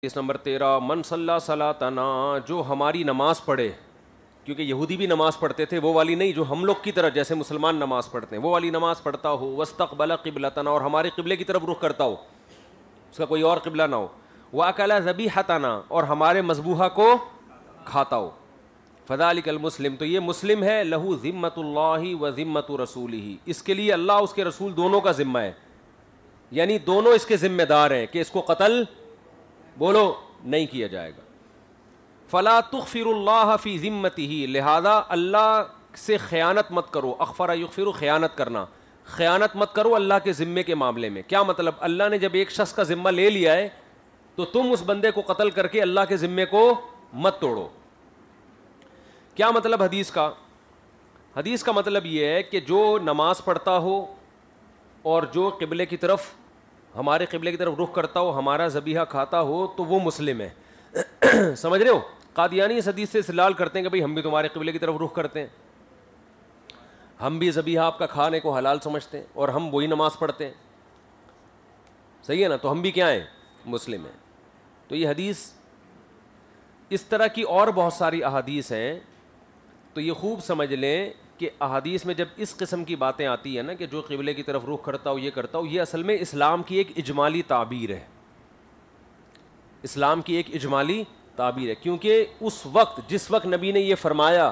حدیث نمبر 13 من صلی صلاتنا، جو ہماری نماز پڑھے، کیونکہ یہودی بھی نماز پڑھتے تھے، وہ والی نہیں جو ہم لوگ کی طرح جیسے مسلمان نماز پڑھتے ہیں، وہ والی نماز پڑھتا ہو، واستقبل قبلتنا، اور ہمارے قبلے کی طرف رخ کرتا ہو، اس کا کوئی اور قبلہ نہ ہو، واکل ذبیحتنا، اور ہمارے مذبوحہ کو کھاتا ہو، فذلک المسلم، تو یہ مسلم ہے، لہو ذمۃ اللہ و ذمۃ رسولہ، اس کے لیے اللہ اس کے رسول دونوں کا ذمہ ہے، یعنی دونوں اس کے ذمہ دار ہیں کہ اس کو قتل بولو نہیں کیا جائے گا. فلا تغفر اللہ فی ذمتہ، لہذا اللہ سے خیانت مت کرو، اغفر یغفر، خیانت کرنا، خیانت مت کرو اللہ کے ذمے کے معاملے میں. کیا مطلب؟ اللہ نے جب ایک شخص کا ذمہ لے لیا ہے تو تم اس بندے کو قتل کر کے اللہ کے ذمے کو مت توڑو. کیا مطلب حدیث کا؟ حدیث کا مطلب یہ ہے کہ جو نماز پڑھتا ہو اور جو قبلے کی طرف، ہمارے قبلے کی طرف رخ کرتا ہو، ہمارا ذبیحہ کھاتا ہو، تو وہ مسلم ہے. سمجھ رہے ہو؟ قادیانی اس حدیث سے استدلال کرتے ہیں کہ بھئی ہم بھی تمہارے قبلے کی طرف رخ کرتے ہیں، ہم بھی ذبیحہ آپ کا کھانے کو حلال سمجھتے ہیں اور ہم وہی نماز پڑھتے ہیں. صحیح ہے نا؟ تو ہم بھی کیا ہیں؟ مسلم ہیں. تو یہ حدیث، اس طرح کی اور بہت ساری احادیث ہیں، تو یہ خوب سمجھ لیں کہ احادیث میں جب اس قسم کی باتیں آتی ہیں نا کہ جو قبلے کی طرف رخ کرتا ہو، یہ کرتا ہو، یہ اصل میں اسلام کی ایک اجمالی تعبیر ہے. اسلام کی ایک اجمالی تعبیر ہے، کیونکہ اس وقت جس وقت نبی نے یہ فرمایا،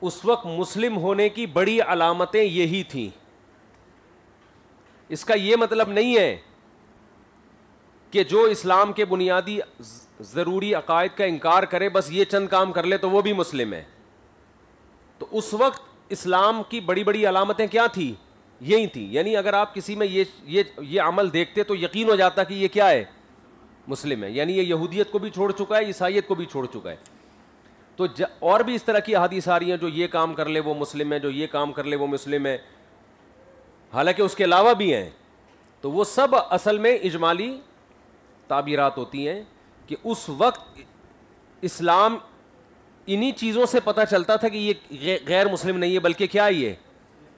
اس وقت مسلم ہونے کی بڑی علامتیں یہی تھیں. اس کا یہ مطلب نہیں ہے کہ جو اسلام کے بنیادی ضروری عقائد کا انکار کرے، بس یہ چند کام کر لے تو وہ بھی مسلم ہے. تو اس وقت اسلام کی بڑی بڑی علامتیں کیا تھی؟ یہی تھی. یعنی اگر آپ کسی میں یہ عمل دیکھتے تو یقین ہو جاتا کہ یہ کیا ہے؟ مسلم ہے. یعنی یہ یہودیت کو بھی چھوڑ چکا ہے، عیسائیت کو بھی چھوڑ چکا ہے. تو اور بھی اس طرح کی احادیث آ رہی ہیں، جو یہ کام کر لے وہ مسلم ہے، جو یہ کام کر لے وہ مسلم ہے، حالانکہ اس کے علاوہ بھی ہیں. تو وہ سب اصل میں اجمالی تعبیرات ہوتی ہیں کہ اس وقت اسلام انہی چیزوں سے پتہ چلتا تھا کہ یہ غیر مسلم نہیں ہے بلکہ کیا یہ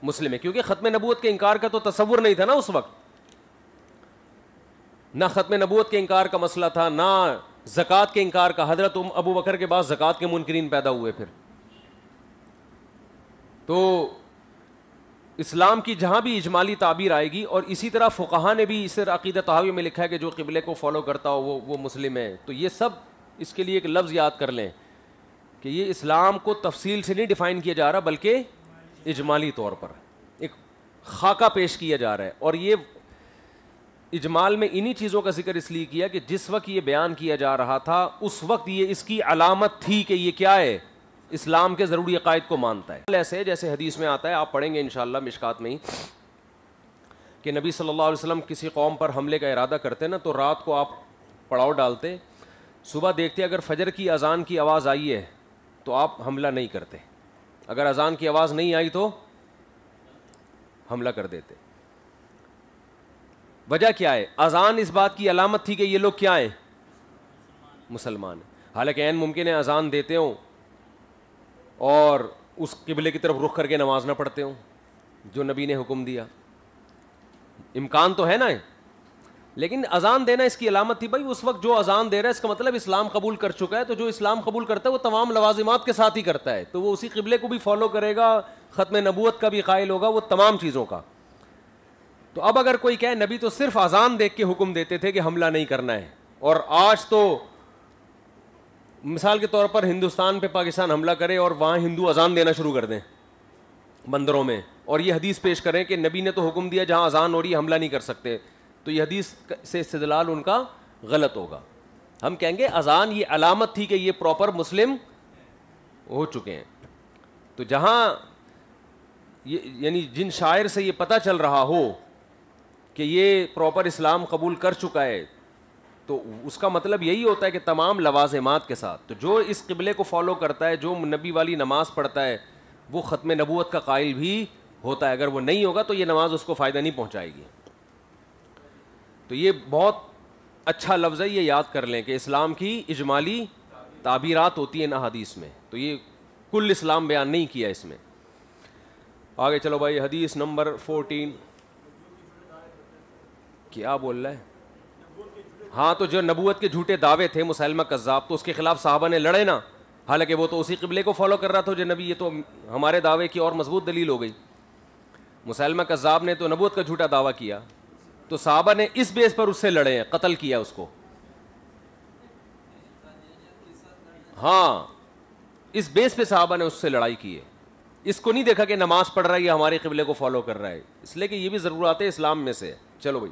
مسلم ہے. کیونکہ ختم نبوت کے انکار کا تو تصور نہیں تھا نا اس وقت، نہ ختم نبوت کے انکار کا مسئلہ تھا، نہ زکوٰۃ کے انکار کا. حضرت ابو بکر کے بعد زکوٰۃ کے منکرین پیدا ہوئے. پھر تو اسلام کی جہاں بھی اجمالی تعبیر آئے گی، اور اسی طرح فقہا نے بھی اس عقیدہ طحاوی میں لکھا ہے کہ جو قبلے کو فالو کرتا ہو وہ مسلم ہے. تو یہ سب، اس کے لیے ایک لفظ یاد کر لیں کہ یہ اسلام کو تفصیل سے نہیں ڈیفائن کیا جا رہا بلکہ اجمالی طور پر ایک خاکہ پیش کیا جا رہا ہے. اور یہ اجمال میں انہی چیزوں کا ذکر اس لیے کیا کہ جس وقت یہ بیان کیا جا رہا تھا اس وقت یہ اس کی علامت تھی کہ یہ کیا ہے؟ اسلام کے ضروری عقائد کو مانتا ہے. ایسے جیسے حدیث میں آتا ہے، آپ پڑھیں گے انشاءاللہ مشکات میں ہی، کہ نبی صلی اللہ علیہ وسلم کسی قوم پر حملے کا ارادہ کرتے نا تو رات کو آپ پڑاؤ ڈالتے، صبح دیکھتے اگر فجر کی اذان کی آواز آئی ہے تو آپ حملہ نہیں کرتے، اگر اذان کی آواز نہیں آئی تو حملہ کر دیتے. وجہ کیا ہے؟ اذان اس بات کی علامت تھی کہ یہ لوگ کیا ہیں؟ مسلمان ہیں. حالانکہ عین ممکن ہے اذان دیتے ہوں اور اس قبلے کی طرف رخ کر کے نماز نہ پڑھتے ہوں جو نبی نے حکم دیا، امکان تو ہے نا. لیکن اذان دینا اس کی علامت تھی. بھائی اس وقت جو اذان دے رہا ہے اس کا مطلب اسلام قبول کر چکا ہے. تو جو اسلام قبول کرتا ہے وہ تمام لوازمات کے ساتھ ہی کرتا ہے، تو وہ اسی قبلے کو بھی فالو کرے گا، ختم نبوت کا بھی قائل ہوگا، وہ تمام چیزوں کا. تو اب اگر کوئی کہے نبی تو صرف اذان دیکھ کے حکم دیتے تھے کہ حملہ نہیں کرنا ہے، اور آج تو مثال کے طور پر ہندوستان پہ پاکستان حملہ کرے اور وہاں ہندو اذان دینا شروع کر دیں مندروں میں، اور یہ حدیث پیش کریں کہ نبی نے تو حکم دیا جہاں اذان ہو رہی ہے حملہ نہیں کر سکتے، تو یہ حدیث سے استدلال ان کا غلط ہوگا. ہم کہیں گے اذان یہ علامت تھی کہ یہ پراپر مسلم ہو چکے ہیں. تو جہاں یعنی جن شاعر سے یہ پتہ چل رہا ہو کہ یہ پراپر اسلام قبول کر چکا ہے، تو اس کا مطلب یہی ہوتا ہے کہ تمام لوازمات کے ساتھ. تو جو اس قبلے کو فالو کرتا ہے، جو نبی والی نماز پڑھتا ہے، وہ ختم نبوت کا قائل بھی ہوتا ہے. اگر وہ نہیں ہوگا تو یہ نماز اس کو فائدہ نہیں پہنچائے گی. تو یہ بہت اچھا لفظ ہے، یہ یاد کر لیں کہ اسلام کی اجمالی تعبیرات ہوتی ہیں احادیث میں. تو یہ کل اسلام بیان نہیں کیا اس میں. آگے چلو بھائی، حدیث نمبر 14. کیا بول رہا ہے؟ ہاں تو جو نبوت کے جھوٹے دعوے تھے مسیلمہ کذاب، تو اس کے خلاف صحابہ نے لڑے نا، حالانکہ وہ تو اسی قبلے کو فالو کر رہا تھا جو نبی، یہ تو ہمارے دعوے کی اور مضبوط دلیل ہو گئی. مسیلمہ کذاب نے تو نبوت کا جھوٹا دعویٰ کیا، تو صحابہ نے اس بیس پر اس سے لڑے ہیں، قتل کیا اس کو. ہاں اس بیس پہ صحابہ نے اس سے لڑائی کی ہے. اس کو نہیں دیکھا کہ نماز پڑھ رہا ہے یا ہمارے قبلے کو فالو کر رہا ہے، اس لیے کہ یہ بھی ضرورت ہے اسلام میں سے. چلو بھائی.